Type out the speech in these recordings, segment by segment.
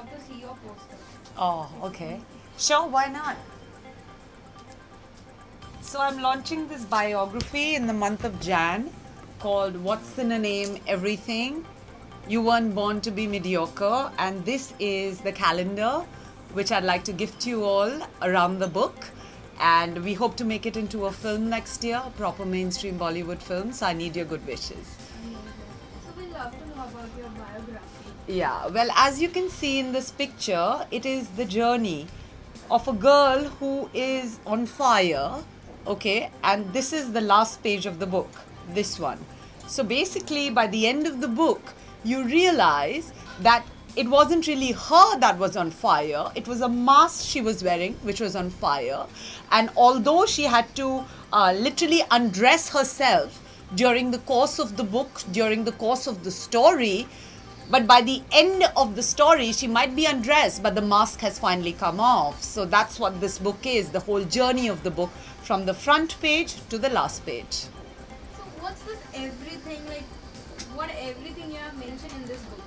love to see your poster. Oh, okay. Sure, why not? So I'm launching this biography in the month of Jan called What's in a Name, Everything. You Weren't Born to Be Mediocre, and this is the calendar which I'd like to gift you all around the book. And we hope to make it into a film next year, a proper mainstream Bollywood film, so I need your good wishes. So we'd love to know about your biography. Yeah, well, as you can see in this picture, it is the journey of a girl who is on fire, okay, and this is the last page of the book, this one. So basically, by the end of the book, you realize that it wasn't really her that was on fire, it was a mask she was wearing which was on fire. And although she had to literally undress herself during the course of the book, during the course of the story, but by the end of the story, she might be undressed, but the mask has finally come off. So that's what this book is, the whole journey of the book, from the front page to the last page. So what's this everything, like what everything you have mentioned in this book?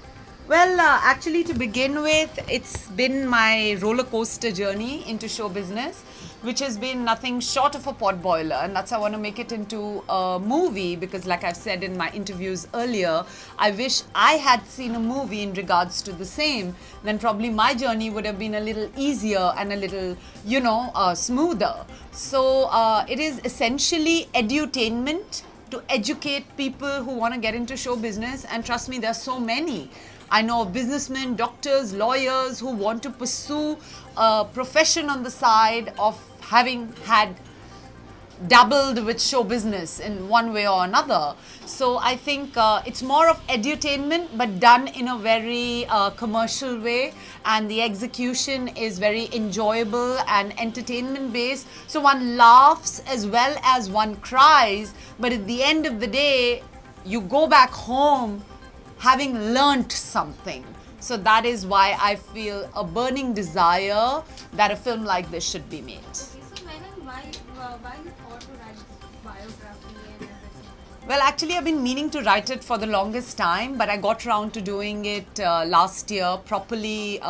Well, actually to begin with, it's been my roller coaster journey into show business, which has been nothing short of a potboiler, and that's how I want to make it into a movie, because like I've said in my interviews earlier, I wish I had seen a movie in regards to the same. Then probably my journey would have been a little easier and a little, smoother. So it is essentially edutainment to educate people who want to get into show business, and trust me, there are so many. I know businessmen, doctors, lawyers who want to pursue a profession on the side of having had dabbled with show business in one way or another. So I think it's more of edutainment, but done in a very commercial way, and the execution is very enjoyable and entertainment based. So one laughs as well as one cries, but at the end of the day, you go back home having learnt something. So that is why I feel a burning desire that a film like this should be made. Okay, so when and why you thought to write this biography and everything? Well, actually, I've been meaning to write it for the longest time, but I got around to doing it last year, properly,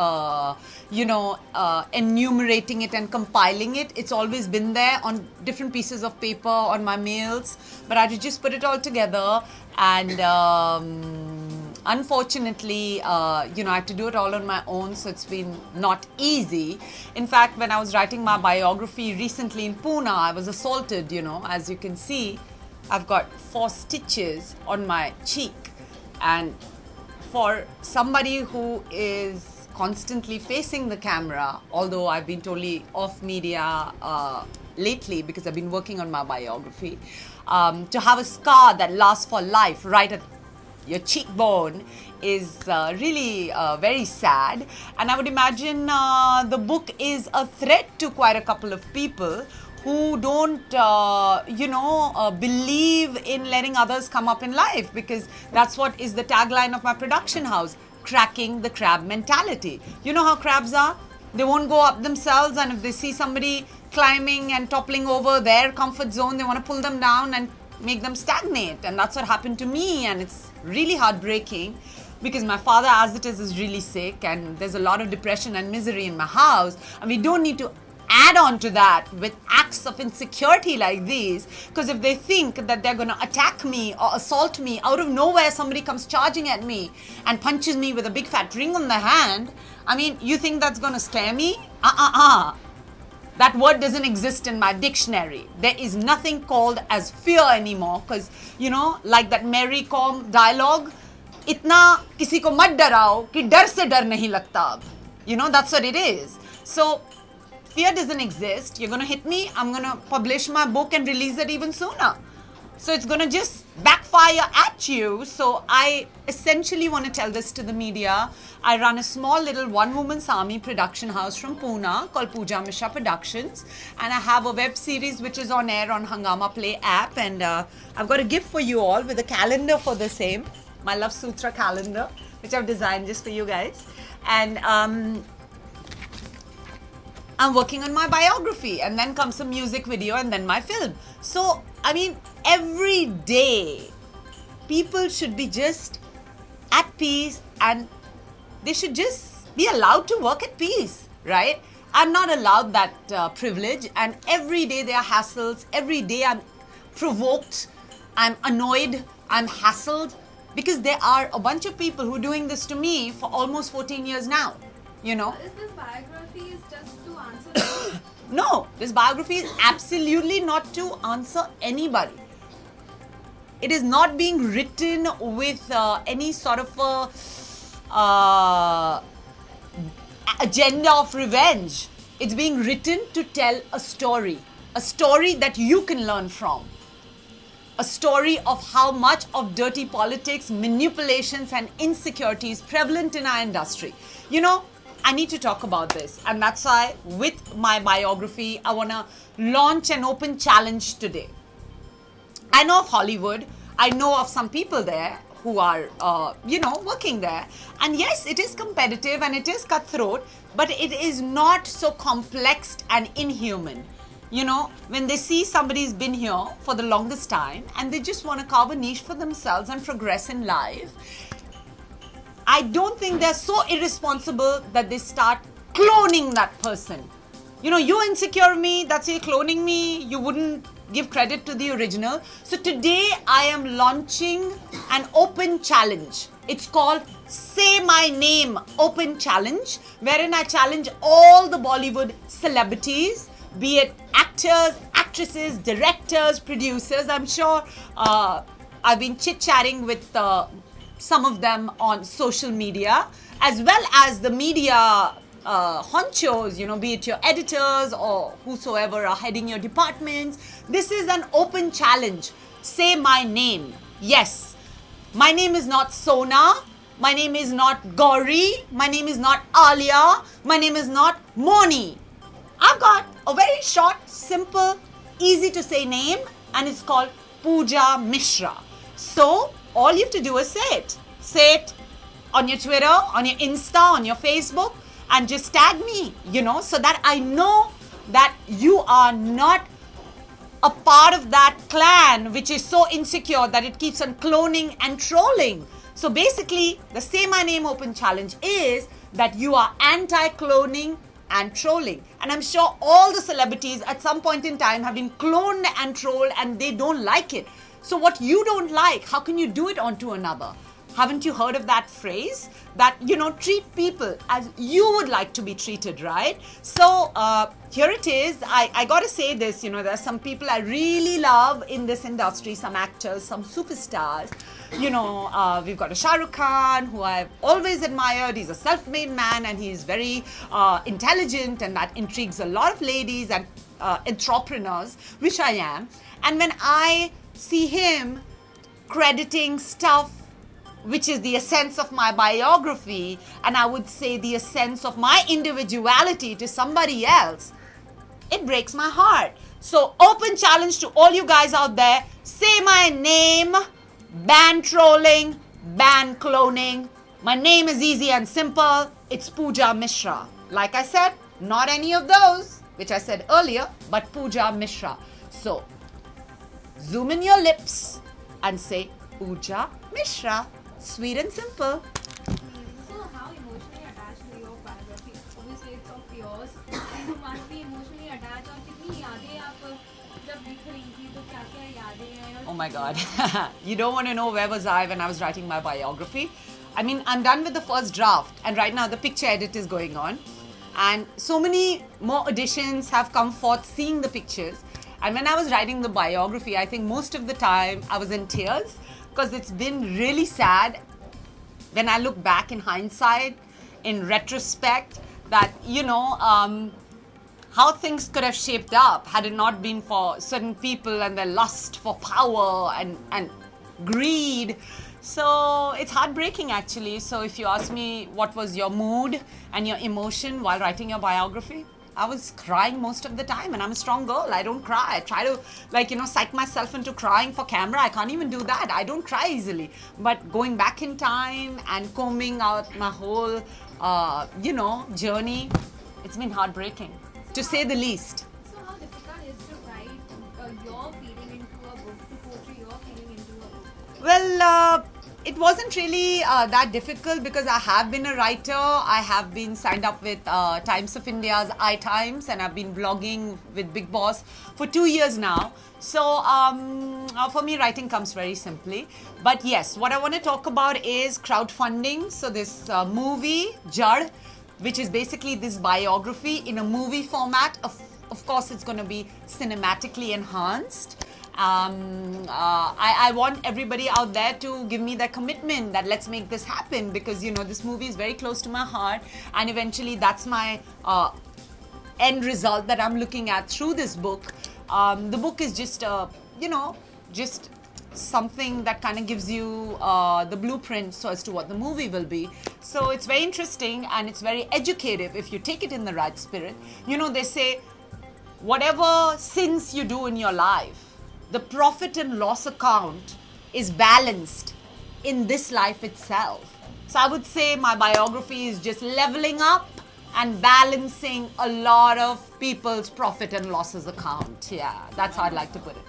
enumerating it and compiling it. It's always been there on different pieces of paper, on my mails, but I had to just put it all together, and unfortunately, I had to do it all on my own, so it's been not easy. In fact, when I was writing my biography recently in Pune, I was assaulted, as you can see. I've got 4 stitches on my cheek, and for somebody who is constantly facing the camera, although I've been totally off media lately because I've been working on my biography, to have a scar that lasts for life right at your cheekbone is really very sad. And I would imagine the book is a threat to quite a couple of people who don't, believe in letting others come up in life, because that's what is the tagline of my production house, cracking the crab mentality. You know how crabs are? They won't go up themselves, and if they see somebody climbing and toppling over their comfort zone, they want to pull them down and make them stagnate. And that's what happened to me, and it's really heartbreaking because my father, as it is really sick, and there's a lot of depression and misery in my house, and we don't need to add on to that with acts of insecurity like these, because if they think that they're going to attack me or assault me out of nowhere, somebody comes charging at me and punches me with a big fat ring on the hand, I mean, you think that's going to scare me? That word doesn't exist in my dictionary. There is nothing called as fear anymore, because, like that Mary Kom dialogue, itna kisi ko mat darao ki dar se dar nahi lagta ab. That's what it is. So fear doesn't exist. You're going to hit me, I'm going to publish my book and release it even sooner. So it's going to just backfire at you. So I essentially want to tell this to the media. I run a small little one-woman's army production house from Pune called Pooja Mishra Productions. And I have a web series which is on air on Hangama Play app. And I've got a gift for you all with a calendar for the same. My Love Sutra calendar, which I've designed just for you guys. And I'm working on my biography, and then comes a music video, and then my film. So, I mean, every day, people should be just at peace, and they should just be allowed to work at peace, right? I'm not allowed that privilege, and every day there are hassles. Every day I'm provoked, I'm annoyed, I'm hassled, because there are a bunch of people who are doing this to me for almost 14 years now, you know. Is this biography is just to answer? No, this biography is absolutely not to answer anybody. It is not being written with any sort of a agenda of revenge. It's being written to tell a story that you can learn from. A story of how much of dirty politics, manipulations and insecurity is prevalent in our industry. You know, I need to talk about this, and that's why with my biography, I want to launch an open challenge today. I know of Hollywood, I know of some people there who are, you know, working there. And yes, it is competitive and it is cutthroat, but it is not so complex and inhuman. You know, when they see somebody's been here for the longest time and they just want to carve a niche for themselves and progress in life, I don't think they're so irresponsible that they start cloning that person. You know, you're insecure of me, that's you're cloning me, you wouldn't give credit to the original. So today I am launching an open challenge. It's called Say My Name Open Challenge, wherein I challenge all the Bollywood celebrities, be it actors, actresses, directors, producers. I'm sure I've been chit-chatting with some of them on social media, as well as the media honchos, you know, be it your editors or whosoever are heading your departments. This is an open challenge. Say my name. Yes, my name is not Sona, my name is not Gauri, my name is not Alia, my name is not Moni. I've got a very short, simple, easy to say name, and it's called Pooja Mishra. So all you have to do is say it. Say it on your Twitter, on your Insta, on your Facebook, and just tag me, you know, so that I know that you are not a part of that clan which is so insecure that it keeps on cloning and trolling. So basically, the Say My Name Open Challenge is that you are anti-cloning and trolling. And I'm sure all the celebrities at some point in time have been cloned and trolled and they don't like it. So what you don't like, how can you do it onto another? Haven't you heard of that phrase? That, you know, treat people as you would like to be treated, right? So here it is. I got to say this, you know, there are some people I really love in this industry, some actors, some superstars. You know, we've got a Shah Rukh Khan, who I've always admired. He's a self-made man and he's very intelligent, and that intrigues a lot of ladies and entrepreneurs, which I am. And when I see him crediting stuff which is the essence of my biography, and I would say the essence of my individuality, to somebody else, it breaks my heart. So open challenge to all you guys out there. Say my name, ban trolling, ban cloning. My name is easy and simple. It's Pooja Mishra. Like I said, not any of those, which I said earlier, but Pooja Mishra. So zoom in your lips and say Pooja Mishra. Sweet and simple. So how emotionally attached to your biography? Obviously it's of yours. And you must be emotionally attached. और कितनी यादें आप जब लिख रही थी तो क्या-क्या यादें हैं? Oh my God. You don't want to know where was I when I was writing my biography. I mean, I'm done with the first draft and right now the picture edit is going on. And so many more additions have come forth seeing the pictures. And when I was writing the biography, I think most of the time I was in tears, because it's been really sad when I look back in hindsight, in retrospect, that, you know, how things could have shaped up had it not been for certain people and their lust for power and greed. So it's heartbreaking, actually. So if you ask me what was your mood and your emotion while writing your biography, I was crying most of the time, and I'm a strong girl. I don't cry. I try to, like, you know, psych myself into crying for camera. I can't even do that. I don't cry easily. But going back in time and combing out my whole, you know, journey, it's been heartbreaking, to say the least. So how difficult is to write your feeling into a book, to portray your feeling into a book? Well, it wasn't really that difficult because I have been a writer. I have been signed up with Times of India's iTimes, and I've been blogging with Bigg Boss for 2 years now. So for me, writing comes very simply. But yes, what I want to talk about is crowdfunding. So this movie, Jad, which is basically this biography in a movie format. Of course, it's going to be cinematically enhanced. I want everybody out there to give me their commitment that let's make this happen, because you know this movie is very close to my heart, and eventually that's my end result that I'm looking at through this book. The book is just just something that kind of gives you the blueprint so as to what the movie will be. So it's very interesting and it's very educative if you take it in the right spirit. You know, they say whatever sins you do in your life, the profit and loss account is balanced in this life itself. So I would say my biography is just leveling up and balancing a lot of people's profit and losses account. Yeah, that's how I'd like to put it.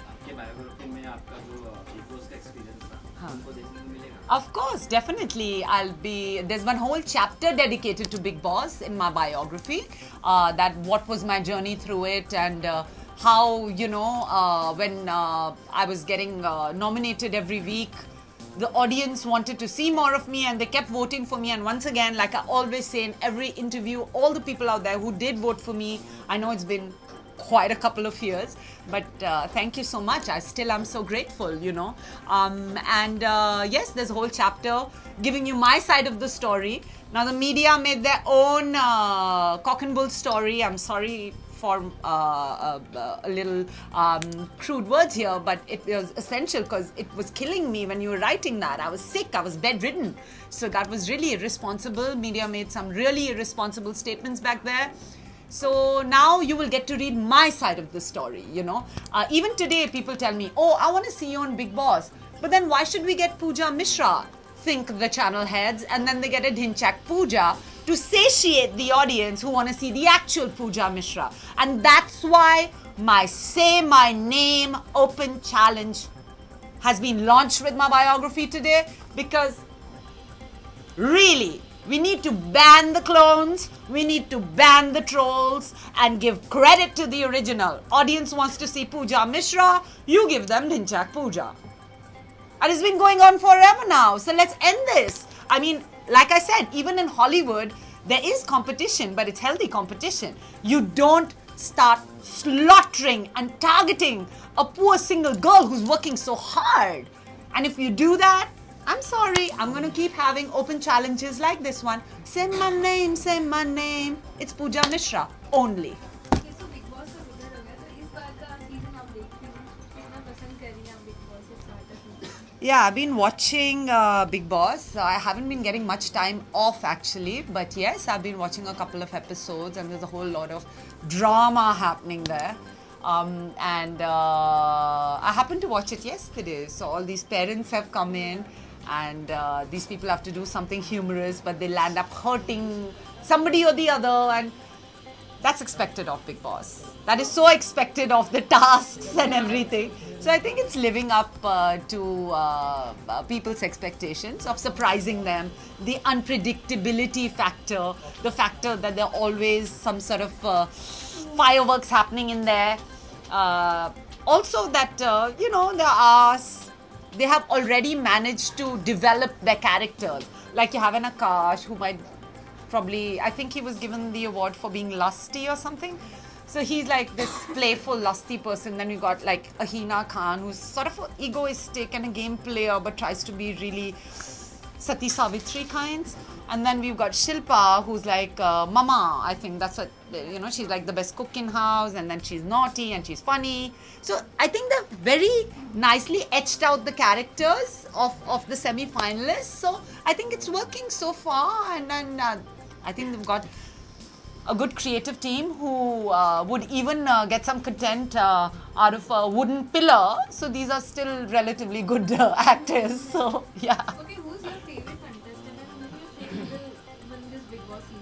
Of course, definitely. There's one whole chapter dedicated to Bigg Boss in my biography, that what was my journey through it, and how, you know, when I was getting nominated every week, the audience wanted to see more of me and they kept voting for me. And once again, like I always say in every interview, all the people out there who did vote for me, I know it's been quite a couple of years, but thank you so much. I still am so grateful, you know. Yes, there's a whole chapter giving you my side of the story. Now the media made their own cock and bull story. I'm sorry for a little crude words here, but it was essential because it was killing me when you were writing that. I was sick, I was bedridden. So that was really irresponsible. Media made some really irresponsible statements back there. So now you will get to read my side of the story, you know. Even today people tell me, oh, I want to see you on Bigg Boss. But then why should we get Pooja Mishra? Think the channel heads, and then they get a Dhinchak Pooja to satiate the audience who want to see the actual Pooja Mishra. And that's why my Say My Name open challenge has been launched with my biography today, because really, we need to ban the clones, we need to ban the trolls and give credit to the original. Audience wants to see Pooja Mishra, you give them Dhinchak Pooja. And it's been going on forever now, so let's end this. I mean, like I said, even in Hollywood, there is competition, but it's healthy competition. You don't start slaughtering and targeting a poor single girl who's working so hard. And if you do that, I'm sorry, I'm going to keep having open challenges like this one. Say my name, say my name. It's Pooja Mishra only. Okay, so Bigg Boss का जिक्र हो गया, तो इस बार का season आप देखते हैं, कितना पसंद कर रही हैं आप Bigg Boss इस बार का season? Yeah, I've been watching Bigg Boss. I haven't been getting much time off actually, but yes, I've been watching a couple of episodes and there's a whole lot of drama happening there. I happened to watch it yesterday, so all these parents have come in and these people have to do something humorous, but they'll end up hurting somebody or the other, and that's expected of Bigg Boss. That is so expected of the tasks and everything. So I think it's living up to people's expectations of surprising them, the unpredictability factor, the factor that there are always some sort of fireworks happening in there. Also that, you know, they have already managed to develop their characters. Like you have an Akash who might probably, I think he was given the award for being lusty or something. So he's like this playful, lusty person. Then you got like Ahina Khan, who's sort of egoistic and a game player, but tries to be really Sati Savitri kinds. And then we've got Shilpa, who's like Mama. I think that's what, you know, she's like the best cook in house, and then she's naughty and she's funny. So I think they've very nicely etched out the characters of the semi-finalists. So I think it's working so far, and I think they've got a good creative team who would even get some content out of a wooden pillar. So these are still relatively good actors. So yeah. Okay, who's your favorite contestant and who do you think will win this Bigg Boss season?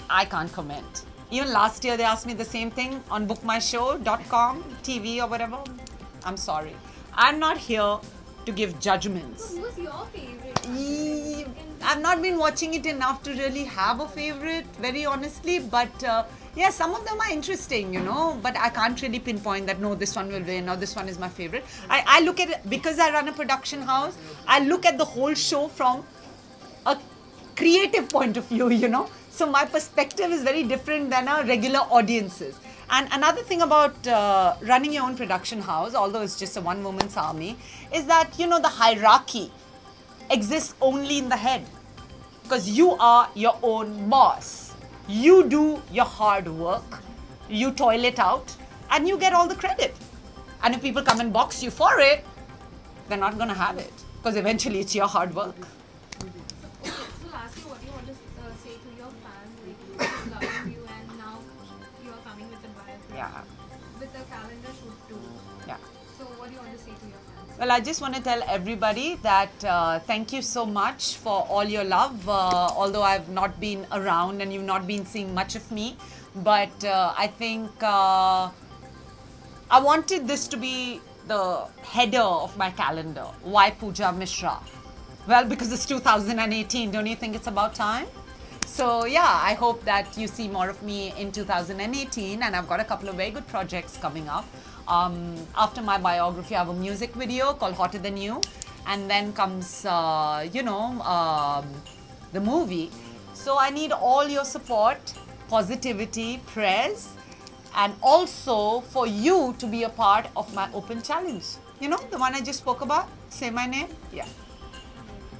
I can't comment. Even last year they asked me the same thing on bookmyshow.com, TV or whatever. I'm sorry. I'm not here to give judgments. So who's your favorite? I've not been watching it enough to really have a favorite, very honestly, but yeah, some of them are interesting, you know, but I can't really pinpoint that, no, this one will win or this one is my favorite. I look at it, because I run a production house, I look at the whole show from a creative point of view, you know, so my perspective is very different than a regular audience's. And another thing about running your own production house, although it's just a one-woman's army, is that, you know, the hierarchy exists only in the head, because you are your own boss. You do your hard work, you toil it out, and you get all the credit. And if people come and box you for it, they're not going to have it, because eventually it's your hard work. So lastly, what do you want to say to your fans, like, who's loving you, and now you are coming with a biography, Yeah. with a calendar shoot too. Yeah. So what do you want to say to your fans? Well, I just want to tell everybody that thank you so much for all your love, although I've not been around and you've not been seeing much of me. But I think I wanted this to be the header of my calendar. Why Pooja Mishra? Well, because it's 2018. Don't you think it's about time? So yeah, I hope that you see more of me in 2018, and I've got a couple of very good projects coming up. After my biography, I have a music video called Hotter Than You, and then comes, you know, the movie. So I need all your support, positivity, prayers, and also for you to be a part of my open challenge. You know, the one I just spoke about? Say my name? Yeah.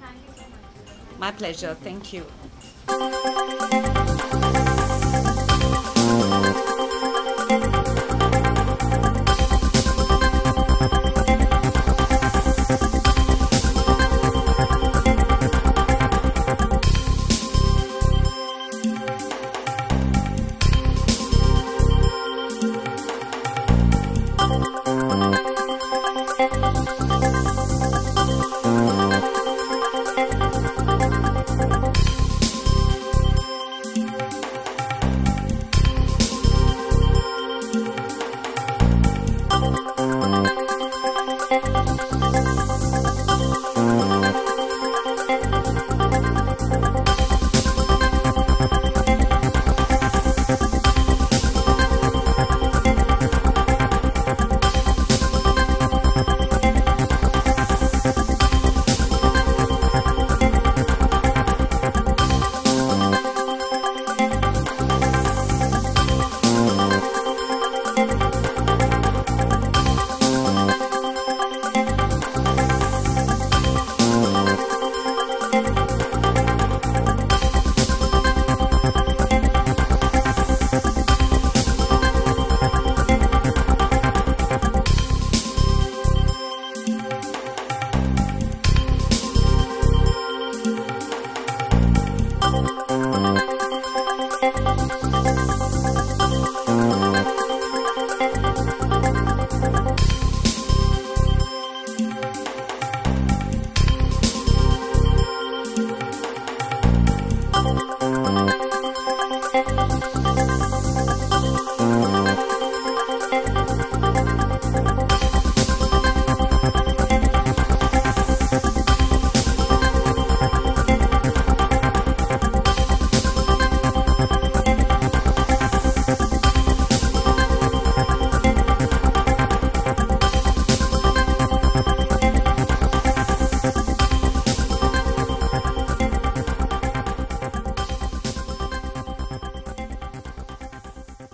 Thank you so much. My pleasure. Thank you.